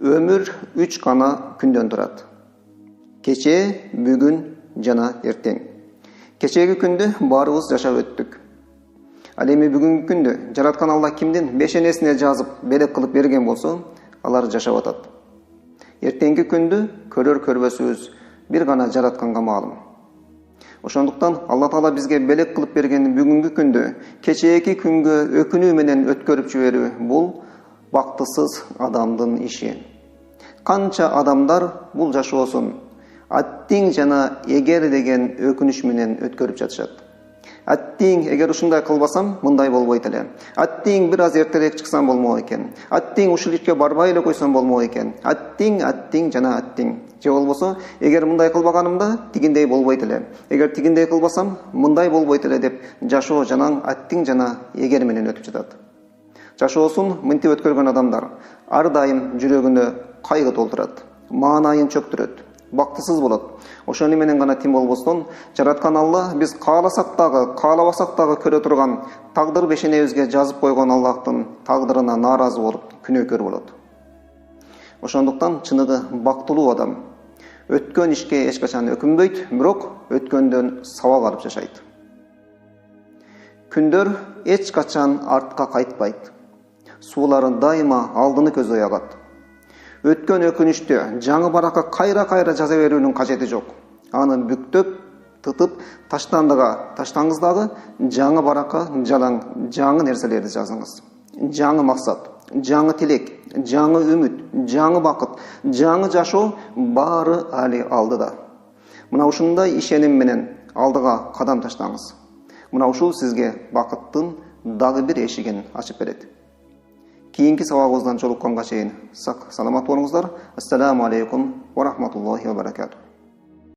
Ömür 3 gana күндөн турат. Кече, бүгүн жана эртең. Кечеги күндү баарыбыз жашап өттүк. Ал эми бүгүнкү күндү жараткан Алла кимдин бешенесине жазып, белек кылып берген болсо, алар жашап атат. Эртеңки күндү көрөр көрбөсүбүз бир гана жаратканга маалым. Ошондуктан Алла Таала бизге белек кылып берген бүгүнкү күндү кечээки күнгө өкүнүү менен өткөрүп жиберүү бул бактысыз адамдын иши. Канча адамдар бул жашоосун аттиң жана эгер деген өкүнүч менен өткөрүп жатышат. Аттиң, эгер ушундай кылбасам, мындай болбойт эле. Аттиң бир аз эртерээк чыксам болмок экен. Аттиң ушул ишке барбай эле койсом болмок экен. Аттиң жана аттиң. Же болбосо, эгер мындай кылбаганымда тигиндей болбойт эле. Эгер тигиндей кылбасам, мындай болбойт эле деп жашоо жанаң аттиң жана эгер менен өтүп жатат. Жашоосун мынтип өткөргөн адамдар ар дайым жүрөгүнө кайгы толтурат, маанайын чөктүрөт, бактысыз болот. Ошону менен гана тим болбостон, жараткан Алла биз кааласак дагы, каалабасак дагы көрө турган тагдыр бешенебизге жазып койгон Аллахтын тагдырына нааразы болуп, күнөөкөр болот. Ошондуктан чыныгы бактылуу адам өткөн ишке эч качан өкүнбөйт, бирок өткөндөн сабак алып жашайт. Күндөр эч качан артка кайтпайт. Суулары дайыма алдыны көздөй агат. Өткөн өкүнүштү жаңы баракка кайра жаза берүүнүн кажети жок. Аны бүктөп, тытып, таштаңыз дагы жаңы баракка жаңы нерселерди жазыңыз. Жаңы максат, жаңы тилек, жаңы үмүт, жаңы бакыт, жаңы жашоо баары али алдыда. Мына ушундай ишеним менен алдыга кадам таштаңыз. Мына ушул сизге бакыттын дагы бир эшигин ачып берет. Кийинки сабагыбыздан жолукканга чейин сак саламат болуңуздар. Ассаламу алейкум ва рахматуллахи ва баракатух.